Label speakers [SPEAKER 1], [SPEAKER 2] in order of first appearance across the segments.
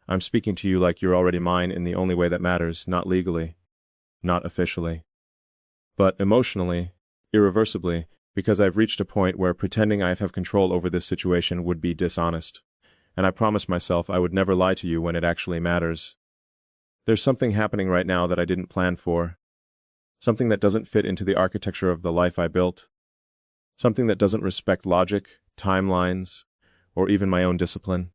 [SPEAKER 1] I'm speaking to you like you're already mine in the only way that matters, not legally, not officially, but emotionally, irreversibly, because I've reached a point where pretending I have control over this situation would be dishonest. And I promised myself I would never lie to you when it actually matters. There's something happening right now that I didn't plan for. Something that doesn't fit into the architecture of the life I built. Something that doesn't respect logic, timelines, or even my own discipline.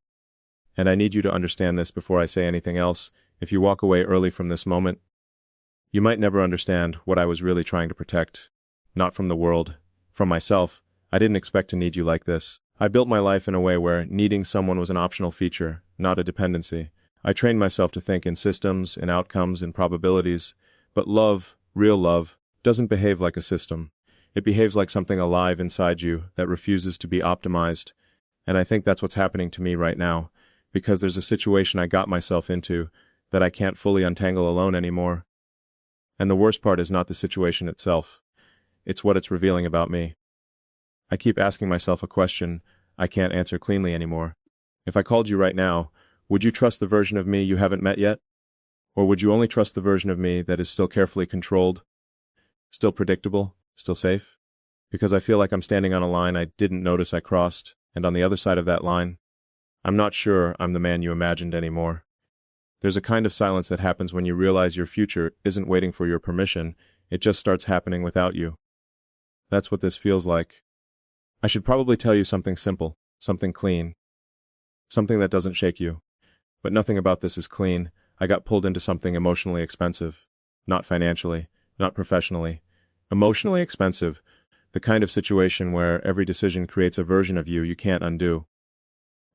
[SPEAKER 1] And I need you to understand this before I say anything else. If you walk away early from this moment, you might never understand what I was really trying to protect. Not from the world, from myself. I didn't expect to need you like this. I built my life in a way where needing someone was an optional feature, not a dependency. I trained myself to think in systems, in outcomes, in probabilities. But love, real love, doesn't behave like a system. It behaves like something alive inside you that refuses to be optimized. And I think that's what's happening to me right now, because there's a situation I got myself into that I can't fully untangle alone anymore. And the worst part is not the situation itself. It's what it's revealing about me. I keep asking myself a question I can't answer cleanly anymore. If I called you right now, would you trust the version of me you haven't met yet? Or would you only trust the version of me that is still carefully controlled, still predictable, still safe? Because I feel like I'm standing on a line I didn't notice I crossed, and on the other side of that line, I'm not sure I'm the man you imagined anymore. There's a kind of silence that happens when you realize your future isn't waiting for your permission, it just starts happening without you. That's what this feels like. I should probably tell you something simple, something clean, something that doesn't shake you. But nothing about this is clean. I got pulled into something emotionally expensive. Not financially, not professionally. Emotionally expensive, the kind of situation where every decision creates a version of you can't undo.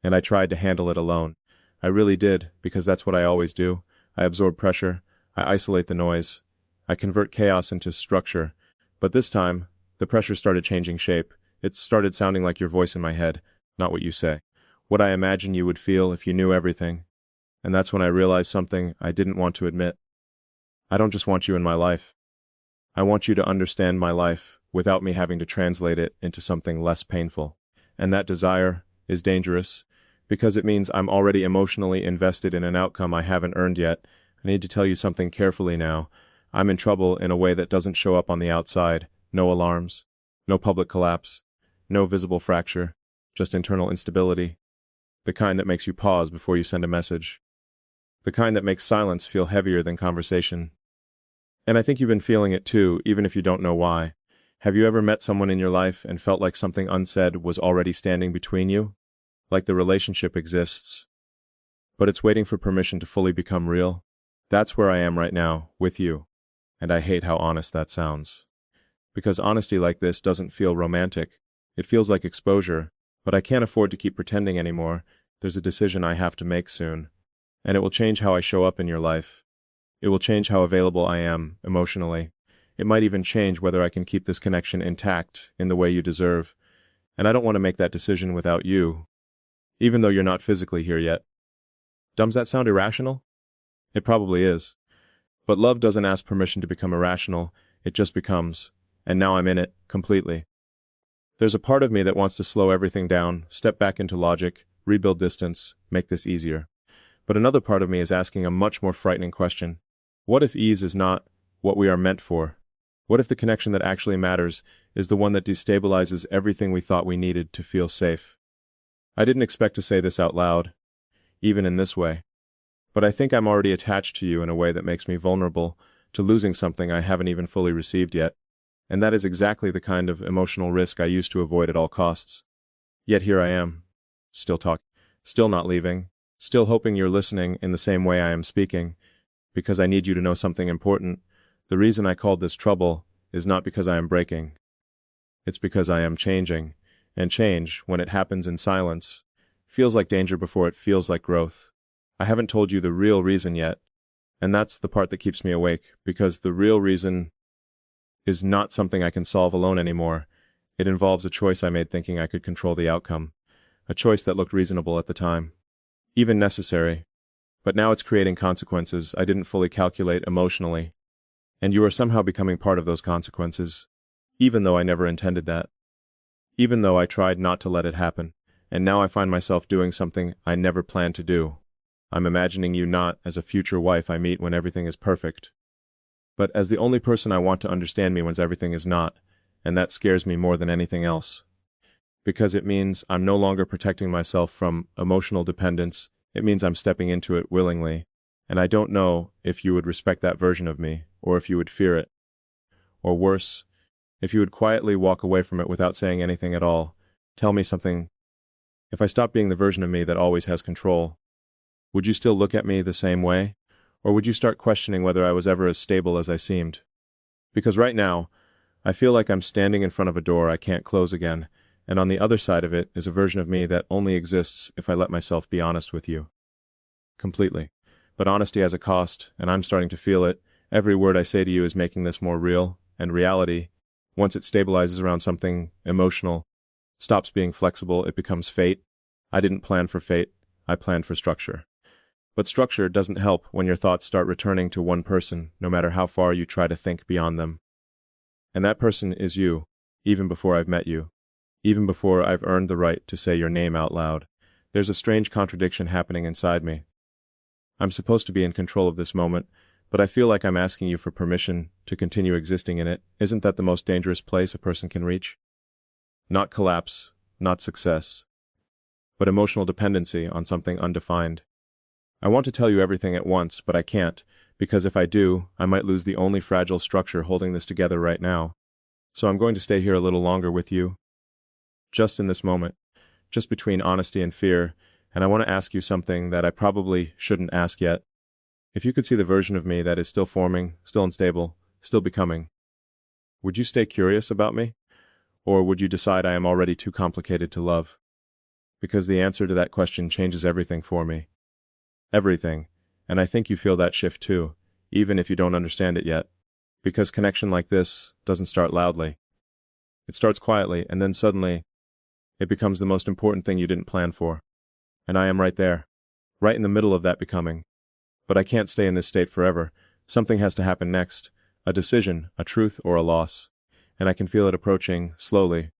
[SPEAKER 1] And I tried to handle it alone. I really did, because that's what I always do. I absorb pressure, I isolate the noise, I convert chaos into structure. But this time, the pressure started changing shape. It started sounding like your voice in my head, not what you say. What I imagine you would feel if you knew everything. And that's when I realized something I didn't want to admit. I don't just want you in my life. I want you to understand my life without me having to translate it into something less painful. And that desire is dangerous, because it means I'm already emotionally invested in an outcome I haven't earned yet. I need to tell you something carefully now. I'm in trouble in a way that doesn't show up on the outside. No alarms, no public collapse, no visible fracture, just internal instability. The kind that makes you pause before you send a message. The kind that makes silence feel heavier than conversation. And I think you've been feeling it too, even if you don't know why. Have you ever met someone in your life and felt like something unsaid was already standing between you? Like the relationship exists, but it's waiting for permission to fully become real? That's where I am right now, with you. And I hate how honest that sounds. Because honesty like this doesn't feel romantic. It feels like exposure, but I can't afford to keep pretending anymore. There's a decision I have to make soon. And it will change how I show up in your life. It will change how available I am, emotionally. It might even change whether I can keep this connection intact in the way you deserve. And I don't want to make that decision without you, even though you're not physically here yet. Does that sound irrational? It probably is. But love doesn't ask permission to become irrational, it just becomes. And now I'm in it, completely. There's a part of me that wants to slow everything down, step back into logic, rebuild distance, make this easier. But another part of me is asking a much more frightening question. What if ease is not what we are meant for? What if the connection that actually matters is the one that destabilizes everything we thought we needed to feel safe? I didn't expect to say this out loud, even in this way. But I think I'm already attached to you in a way that makes me vulnerable to losing something I haven't even fully received yet. And that is exactly the kind of emotional risk I used to avoid at all costs. Yet here I am, still talking, still not leaving, still hoping you're listening in the same way I am speaking, because I need you to know something important. The reason I called this trouble is not because I am breaking. It's because I am changing, and change, when it happens in silence, feels like danger before it feels like growth. I haven't told you the real reason yet, and that's the part that keeps me awake, because the real reason is not something I can solve alone anymore. It involves a choice I made thinking I could control the outcome, a choice that looked reasonable at the time, even necessary. But now it's creating consequences I didn't fully calculate emotionally, and you are somehow becoming part of those consequences, even though I never intended that, even though I tried not to let it happen, and now I find myself doing something I never planned to do. I'm imagining you not as a future wife I meet when everything is perfect, but as the only person I want to understand me when everything is not, and that scares me more than anything else. Because it means I'm no longer protecting myself from emotional dependence, it means I'm stepping into it willingly, and I don't know if you would respect that version of me, or if you would fear it. Or worse, if you would quietly walk away from it without saying anything at all, tell me something. If I stop being the version of me that always has control, would you still look at me the same way? Or would you start questioning whether I was ever as stable as I seemed? Because right now, I feel like I'm standing in front of a door I can't close again, and on the other side of it is a version of me that only exists if I let myself be honest with you. Completely. But honesty has a cost, and I'm starting to feel it. Every word I say to you is making this more real, and reality, once it stabilizes around something emotional, stops being flexible, it becomes fate. I didn't plan for fate, I planned for structure. But structure doesn't help when your thoughts start returning to one person, no matter how far you try to think beyond them. And that person is you, even before I've met you, even before I've earned the right to say your name out loud. There's a strange contradiction happening inside me. I'm supposed to be in control of this moment, but I feel like I'm asking you for permission to continue existing in it. Isn't that the most dangerous place a person can reach? Not collapse, not success, but emotional dependency on something undefined. I want to tell you everything at once, but I can't, because if I do, I might lose the only fragile structure holding this together right now. So I'm going to stay here a little longer with you, just in this moment, just between honesty and fear, and I want to ask you something that I probably shouldn't ask yet. If you could see the version of me that is still forming, still unstable, still becoming, would you stay curious about me? Or would you decide I am already too complicated to love? Because the answer to that question changes everything for me. Everything. And I think you feel that shift too, even if you don't understand it yet. Because connection like this doesn't start loudly. It starts quietly, and then suddenly, it becomes the most important thing you didn't plan for. And I am right there, right in the middle of that becoming. But I can't stay in this state forever. Something has to happen next. A decision, a truth, or a loss. And I can feel it approaching, slowly,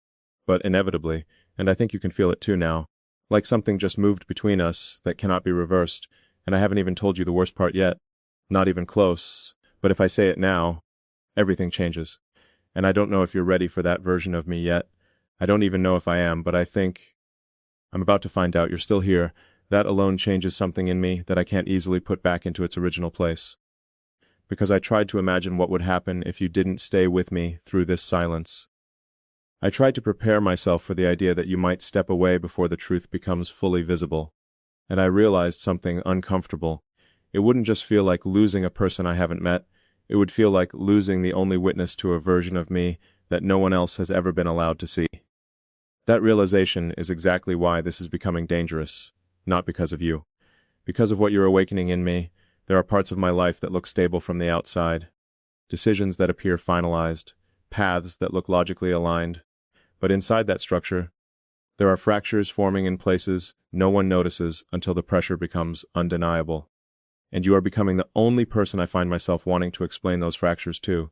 [SPEAKER 1] but inevitably, and I think you can feel it too now. Like something just moved between us that cannot be reversed, and I haven't even told you the worst part yet. Not even close, but if I say it now, everything changes. And I don't know if you're ready for that version of me yet. I don't even know if I am, but I think I'm about to find out. You're still here. That alone changes something in me that I can't easily put back into its original place. Because I tried to imagine what would happen if you didn't stay with me through this silence. I tried to prepare myself for the idea that you might step away before the truth becomes fully visible. And I realized something uncomfortable. It wouldn't just feel like losing a person I haven't met. It would feel like losing the only witness to a version of me that no one else has ever been allowed to see. That realization is exactly why this is becoming dangerous. Not because of you. Because of what you're awakening in me, there are parts of my life that look stable from the outside. Decisions that appear finalized. Paths that look logically aligned. But inside that structure, there are fractures forming in places no one notices until the pressure becomes undeniable. And you are becoming the only person I find myself wanting to explain those fractures to,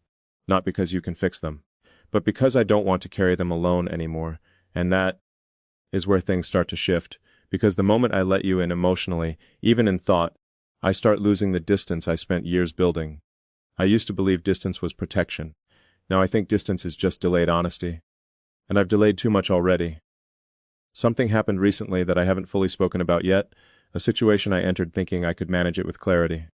[SPEAKER 1] not because you can fix them, but because I don't want to carry them alone anymore. And that is where things start to shift, because the moment I let you in emotionally, even in thought, I start losing the distance I spent years building. I used to believe distance was protection. Now I think distance is just delayed honesty. And I've delayed too much already. Something happened recently that I haven't fully spoken about yet, a situation I entered thinking I could manage it with clarity.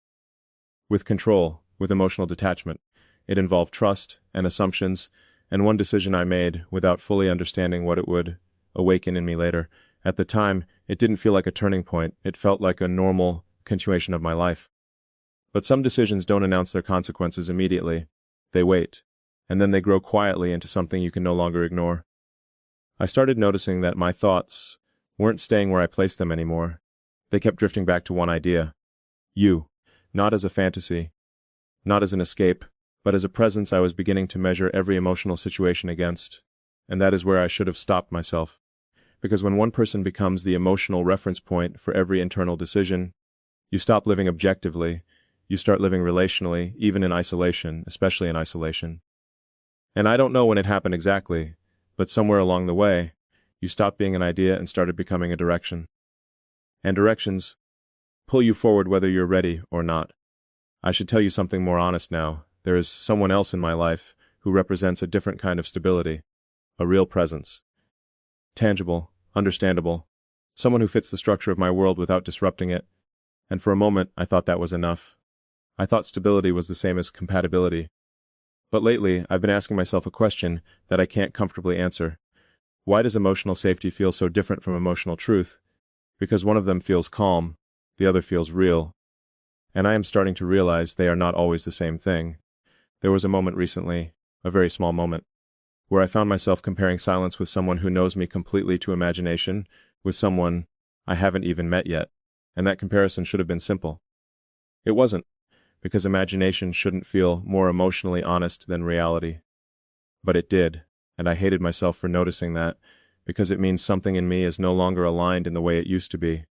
[SPEAKER 1] With control, with emotional detachment. It involved trust and assumptions, and one decision I made without fully understanding what it would awaken in me later. At the time, it didn't feel like a turning point, it felt like a normal continuation of my life. But some decisions don't announce their consequences immediately. They wait, and then they grow quietly into something you can no longer ignore. I started noticing that my thoughts weren't staying where I placed them anymore. They kept drifting back to one idea. You, not as a fantasy, not as an escape, but as a presence I was beginning to measure every emotional situation against. And that is where I should have stopped myself. Because when one person becomes the emotional reference point for every internal decision, you stop living objectively, you start living relationally, even in isolation, especially in isolation. And I don't know when it happened exactly, but somewhere along the way, you stopped being an idea and started becoming a direction. And directions pull you forward whether you're ready or not. I should tell you something more honest now. There is someone else in my life who represents a different kind of stability, a real presence. Tangible, understandable, someone who fits the structure of my world without disrupting it. And for a moment, I thought that was enough. I thought stability was the same as compatibility. But lately, I've been asking myself a question that I can't comfortably answer. Why does emotional safety feel so different from emotional truth? Because one of them feels calm, the other feels real. And I am starting to realize they are not always the same thing. There was a moment recently, a very small moment, where I found myself comparing silence with someone who knows me completely to imagination, with someone I haven't even met yet, and that comparison should have been simple. It wasn't, because imagination shouldn't feel more emotionally honest than reality. But it did, and I hated myself for noticing that, because it means something in me is no longer aligned in the way it used to be.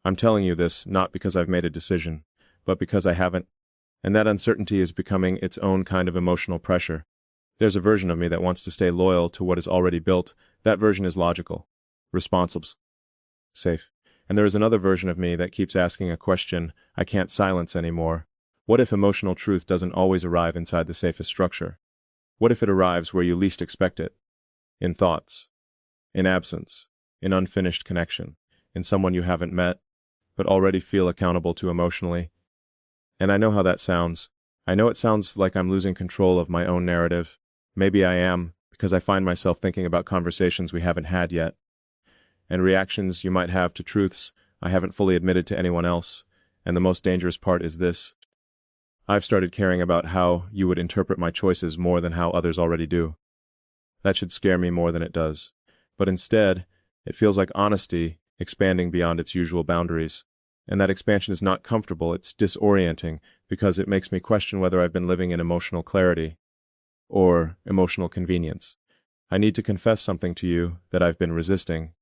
[SPEAKER 1] I'm telling you this not because I've made a decision, but because I haven't, and that uncertainty is becoming its own kind of emotional pressure. There's a version of me that wants to stay loyal to what is already built. That version is logical, responsible, safe. And there is another version of me that keeps asking a question I can't silence anymore. What if emotional truth doesn't always arrive inside the safest structure? What if it arrives where you least expect it? In thoughts, in absence, in unfinished connection, in someone you haven't met, but already feel accountable to emotionally. And I know how that sounds. I know it sounds like I'm losing control of my own narrative. Maybe I am, because I find myself thinking about conversations we haven't had yet, and reactions you might have to truths I haven't fully admitted to anyone else. And the most dangerous part is this. I've started caring about how you would interpret my choices more than how others already do. That should scare me more than it does. But instead, it feels like honesty expanding beyond its usual boundaries. And that expansion is not comfortable, it's disorienting, because it makes me question whether I've been living in emotional clarity or emotional convenience. I need to confess something to you that I've been resisting.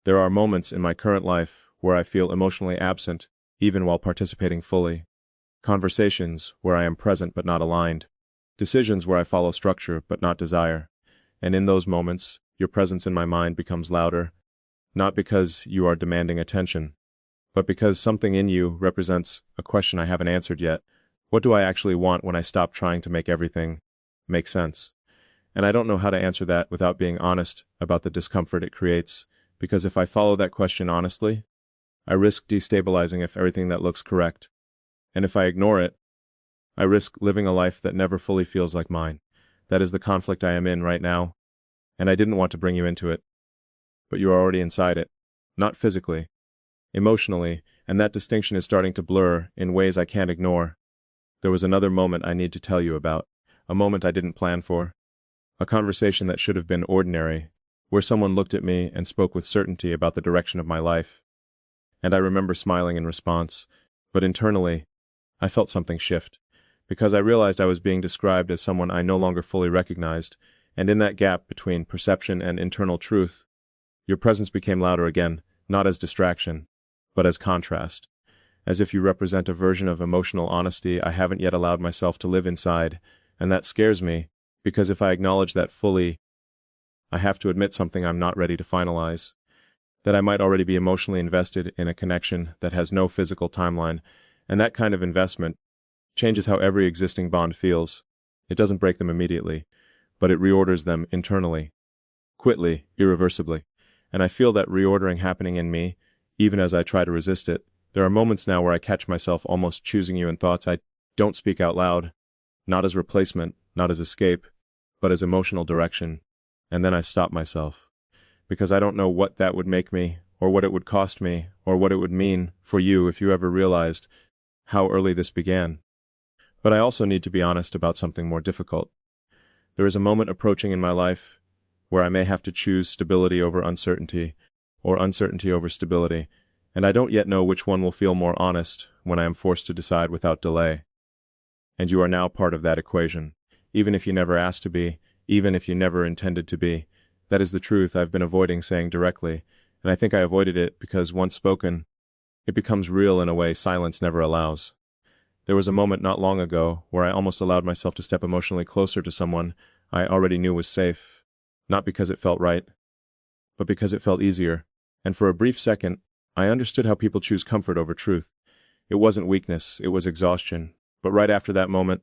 [SPEAKER 1] There are moments in my current life where I feel emotionally absent, even while participating fully. Conversations where I am present but not aligned. Decisions where I follow structure but not desire. And in those moments, your presence in my mind becomes louder, not because you are demanding attention, but because something in you represents a question I haven't answered yet. What do I actually want when I stop trying to make everything make sense? And I don't know how to answer that without being honest about the discomfort it creates, because if I follow that question honestly, I risk destabilizing if everything that looks correct. And if I ignore it, I risk living a life that never fully feels like mine. That is the conflict I am in right now, and I didn't want to bring you into it. But you are already inside it, not physically, emotionally, and that distinction is starting to blur in ways I can't ignore. There was another moment I need to tell you about, a moment I didn't plan for, a conversation that should have been ordinary, where someone looked at me and spoke with certainty about the direction of my life. And I remember smiling in response, but internally, I felt something shift, because I realized I was being described as someone I no longer fully recognized, and in that gap between perception and internal truth, your presence became louder again, not as distraction, but as contrast, as if you represent a version of emotional honesty I haven't yet allowed myself to live inside, and that scares me, because if I acknowledge that fully, I have to admit something I'm not ready to finalize, that I might already be emotionally invested in a connection that has no physical timeline, and that kind of investment changes how every existing bond feels. It doesn't break them immediately, but it reorders them internally, quickly, irreversibly. And I feel that reordering happening in me, even as I try to resist it. There are moments now where I catch myself almost choosing you in thoughts I don't speak out loud, not as replacement, not as escape, but as emotional direction. And then I stop myself, because I don't know what that would make me, or what it would cost me, or what it would mean for you if you ever realized how early this began. But I also need to be honest about something more difficult. There is a moment approaching in my life where I may have to choose stability over uncertainty, or uncertainty over stability, and I don't yet know which one will feel more honest when I am forced to decide without delay. And you are now part of that equation, even if you never asked to be, even if you never intended to be. That is the truth I've been avoiding saying directly, and I think I avoided it because once spoken, it becomes real in a way silence never allows. There was a moment not long ago where I almost allowed myself to step emotionally closer to someone I already knew was safe, not because it felt right, but because it felt easier, and for a brief second, I understood how people choose comfort over truth. It wasn't weakness, it was exhaustion. But right after that moment,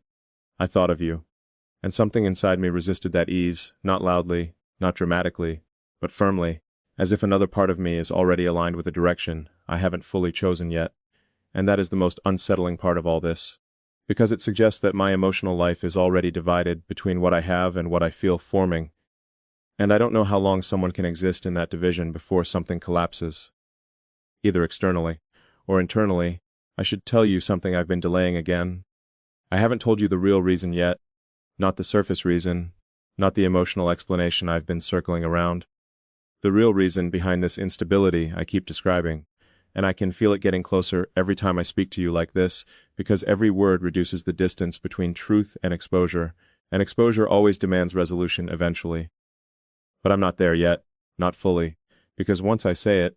[SPEAKER 1] I thought of you. And something inside me resisted that ease, not loudly, not dramatically, but firmly, as if another part of me is already aligned with a direction I haven't fully chosen yet. And that is the most unsettling part of all this, because it suggests that my emotional life is already divided between what I have and what I feel forming, and I don't know how long someone can exist in that division before something collapses, either externally or internally. I should tell you something I've been delaying again. I haven't told you the real reason yet, not the surface reason, not the emotional explanation I've been circling around. The real reason behind this instability I keep describing, and I can feel it getting closer every time I speak to you like this, because every word reduces the distance between truth and exposure always demands resolution eventually. But I'm not there yet, not fully, because once I say it,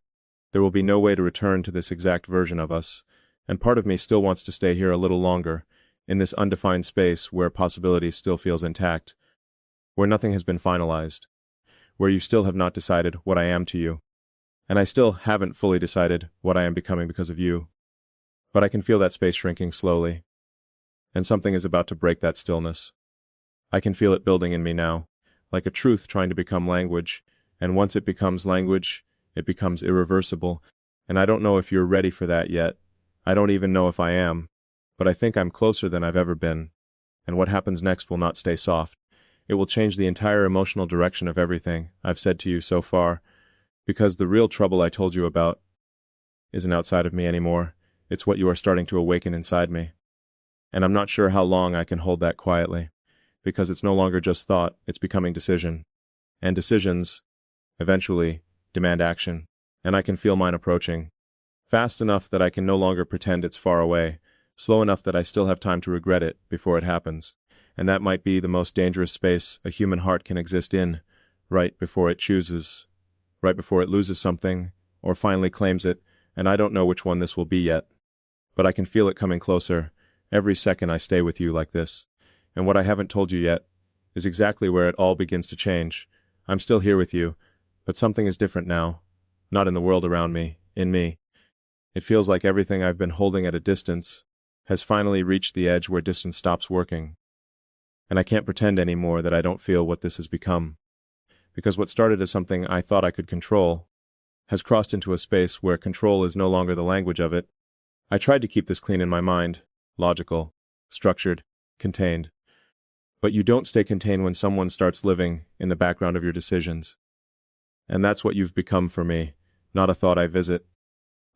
[SPEAKER 1] there will be no way to return to this exact version of us, and part of me still wants to stay here a little longer, in this undefined space where possibility still feels intact, where nothing has been finalized, where you still have not decided what I am to you, and I still haven't fully decided what I am becoming because of you. But I can feel that space shrinking slowly, and something is about to break that stillness. I can feel it building in me now, like a truth trying to become language, and once it becomes language, it becomes irreversible, and I don't know if you're ready for that yet. I don't even know if I am, but I think I'm closer than I've ever been, and what happens next will not stay soft. It will change the entire emotional direction of everything I've said to you so far, because the real trouble I told you about isn't outside of me anymore. It's what you are starting to awaken inside me. And I'm not sure how long I can hold that quietly, because it's no longer just thought, it's becoming decision. And decisions, eventually, demand action, and I can feel mine approaching. Fast enough that I can no longer pretend it's far away, slow enough that I still have time to regret it before it happens. And that might be the most dangerous space a human heart can exist in, right before it chooses, right before it loses something, or finally claims it, and I don't know which one this will be yet. But I can feel it coming closer, every second I stay with you like this. And what I haven't told you yet is exactly where it all begins to change. I'm still here with you, but something is different now. Not in the world around me, in me. It feels like everything I've been holding at a distance has finally reached the edge where distance stops working. And I can't pretend anymore that I don't feel what this has become. Because what started as something I thought I could control has crossed into a space where control is no longer the language of it. I tried to keep this clean in my mind, logical, structured, contained. But you don't stay contained when someone starts living in the background of your decisions. And that's what you've become for me, not a thought I visit,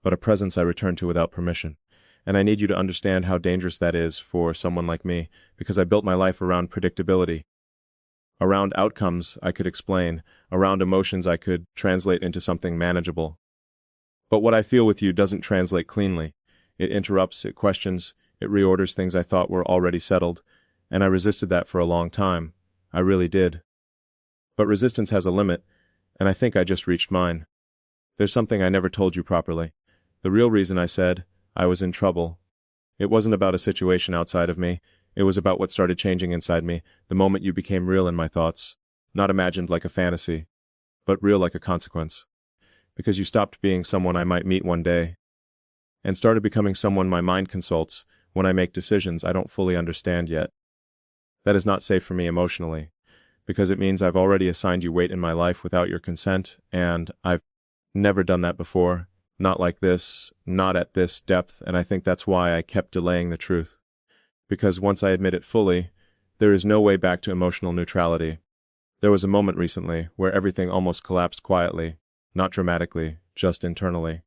[SPEAKER 1] but a presence I return to without permission. And I need you to understand how dangerous that is for someone like me, because I built my life around predictability, around outcomes I could explain, around emotions I could translate into something manageable. But what I feel with you doesn't translate cleanly. It interrupts, it questions, it reorders things I thought were already settled, and I resisted that for a long time. I really did. But resistance has a limit, and I think I just reached mine. There's something I never told you properly. The real reason I said I was in trouble. It wasn't about a situation outside of me. It was about what started changing inside me the moment you became real in my thoughts. Not imagined like a fantasy, but real like a consequence. Because you stopped being someone I might meet one day, and started becoming someone my mind consults when I make decisions I don't fully understand yet. That is not safe for me emotionally, because it means I've already assigned you weight in my life without your consent, and I've never done that before. Not like this, not at this depth, and I think that's why I kept delaying the truth. Because once I admit it fully, there is no way back to emotional neutrality. There was a moment recently where everything almost collapsed quietly, not dramatically, just internally.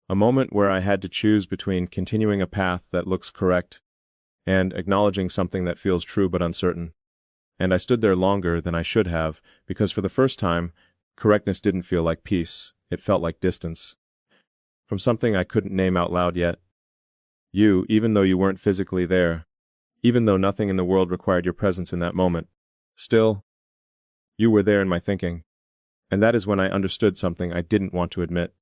[SPEAKER 1] A moment where I had to choose between continuing a path that looks correct and acknowledging something that feels true but uncertain. And I stood there longer than I should have, because for the first time, correctness didn't feel like peace, it felt like distance. From something I couldn't name out loud yet. You, even though you weren't physically there, even though nothing in the world required your presence in that moment, still, you were there in my thinking. And that is when I understood something I didn't want to admit.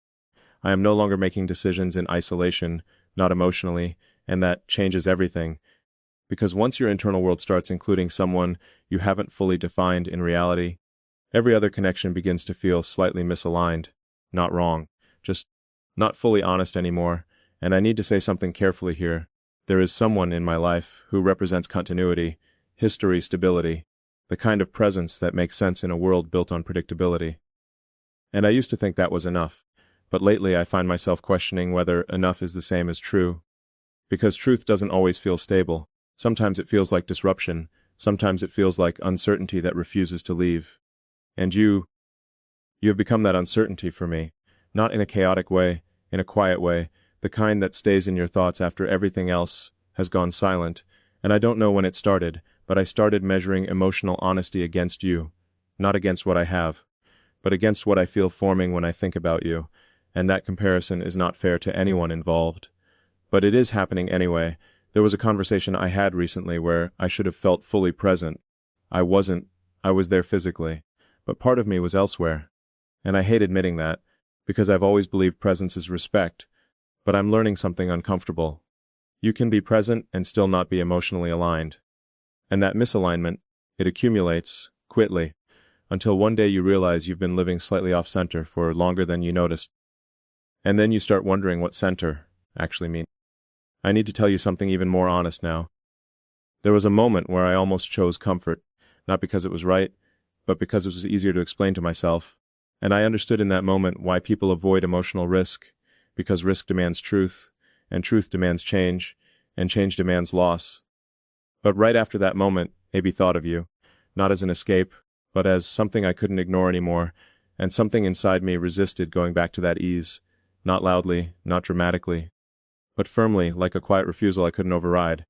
[SPEAKER 1] I am no longer making decisions in isolation, not emotionally, and that changes everything. Because once your internal world starts including someone you haven't fully defined in reality, every other connection begins to feel slightly misaligned, not wrong, just not fully honest anymore, And I need to say something carefully here. There is someone in my life who represents continuity, history, stability, the kind of presence that makes sense in a world built on predictability. And I used to think that was enough, but lately I find myself questioning whether enough is the same as true. Because truth doesn't always feel stable. Sometimes it feels like disruption, sometimes it feels like uncertainty that refuses to leave. And you have become that uncertainty for me, not in a chaotic way, in a quiet way, the kind that stays in your thoughts after everything else has gone silent. And I don't know when it started, but I started measuring emotional honesty against you, not against what I have, but against what I feel forming when I think about you, and that comparison is not fair to anyone involved. But it is happening anyway. There was a conversation I had recently where I should have felt fully present. I wasn't. I was there physically, but part of me was elsewhere. And I hate admitting that, because I've always believed presence is respect, but I'm learning something uncomfortable. You can be present and still not be emotionally aligned. And that misalignment, it accumulates, quickly, until one day you realize you've been living slightly off-center for longer than you noticed. And then you start wondering what center actually means. I need to tell you something even more honest now. There was a moment where I almost chose comfort, not because it was right, but because it was easier to explain to myself. And I understood in that moment why people avoid emotional risk, because risk demands truth, and truth demands change, and change demands loss. But right after that moment, Abby thought of you, not as an escape, but as something I couldn't ignore anymore, and something inside me resisted going back to that ease, not loudly, not dramatically, but firmly, like a quiet refusal I couldn't override.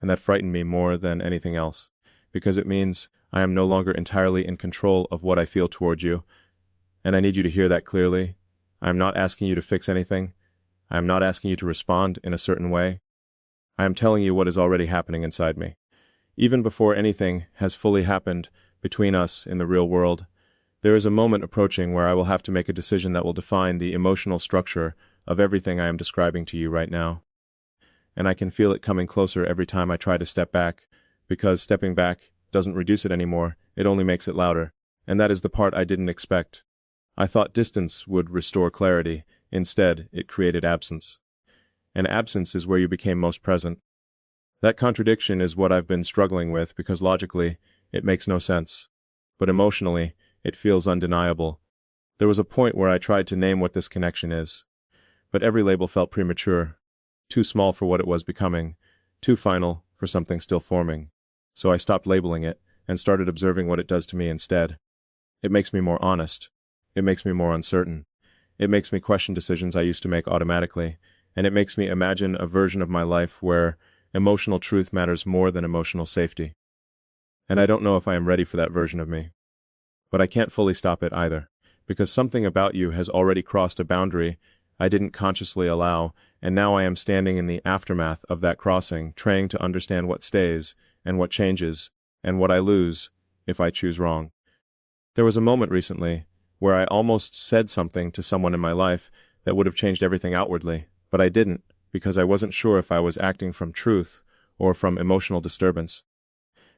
[SPEAKER 1] And that frightened me more than anything else, because it means I am no longer entirely in control of what I feel toward you, and I need you to hear that clearly. I am not asking you to fix anything. I am not asking you to respond in a certain way. I am telling you what is already happening inside me. Even before anything has fully happened between us in the real world, there is a moment approaching where I will have to make a decision that will define the emotional structure of everything I am describing to you right now. And I can feel it coming closer every time I try to step back, because stepping back doesn't reduce it anymore, it only makes it louder. And that is the part I didn't expect. I thought distance would restore clarity. Instead, it created absence. And absence is where you became most present. That contradiction is what I've been struggling with, because logically, it makes no sense. But emotionally, it feels undeniable. There was a point where I tried to name what this connection is, but every label felt premature, too small for what it was becoming, too final for something still forming. So I stopped labeling it and started observing what it does to me instead. It makes me more honest. It makes me more uncertain. It makes me question decisions I used to make automatically, and it makes me imagine a version of my life where emotional truth matters more than emotional safety. And I don't know if I am ready for that version of me. But I can't fully stop it either, because something about you has already crossed a boundary I didn't consciously allow, and now I am standing in the aftermath of that crossing, trying to understand what stays, and what changes, and what I lose if I choose wrong. There was a moment recently where I almost said something to someone in my life that would have changed everything outwardly, but I didn't, because I wasn't sure if I was acting from truth or from emotional disturbance.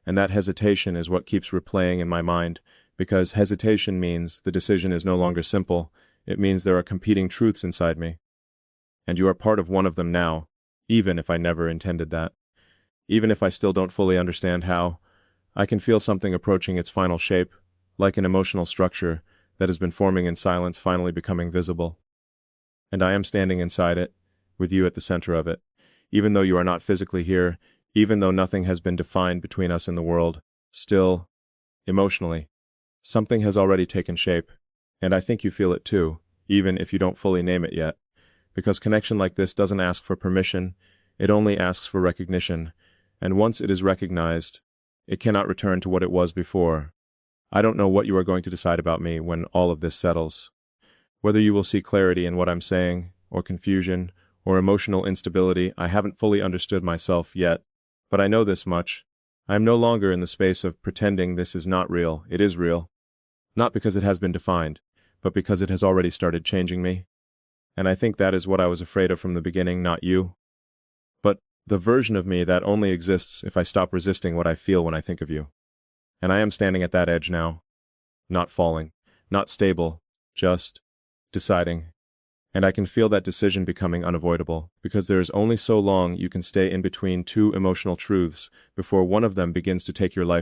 [SPEAKER 1] And that hesitation is what keeps replaying in my mind, because hesitation means the decision is no longer simple. It means there are competing truths inside me. And you are part of one of them now, even if I never intended that. Even if I still don't fully understand how, I can feel something approaching its final shape, like an emotional structure that has been forming in silence finally becoming visible. And I am standing inside it, with you at the center of it. Even though you are not physically here, even though nothing has been defined between us in the world, still, emotionally, something has already taken shape, and I think you feel it too, even if you don't fully name it yet. Because connection like this doesn't ask for permission, it only asks for recognition, and once it is recognized, it cannot return to what it was before. I don't know what you are going to decide about me when all of this settles. Whether you will see clarity in what I'm saying, or confusion, or emotional instability, I haven't fully understood myself yet, but I know this much. I am no longer in the space of pretending this is not real. It is real. Not because it has been defined, but because it has already started changing me. And I think that is what I was afraid of from the beginning, not you. But the version of me that only exists if I stop resisting what I feel when I think of you. And I am standing at that edge now. Not falling, not stable, just deciding. And I can feel that decision becoming unavoidable, because there is only so long you can stay in between two emotional truths before one of them begins to take your life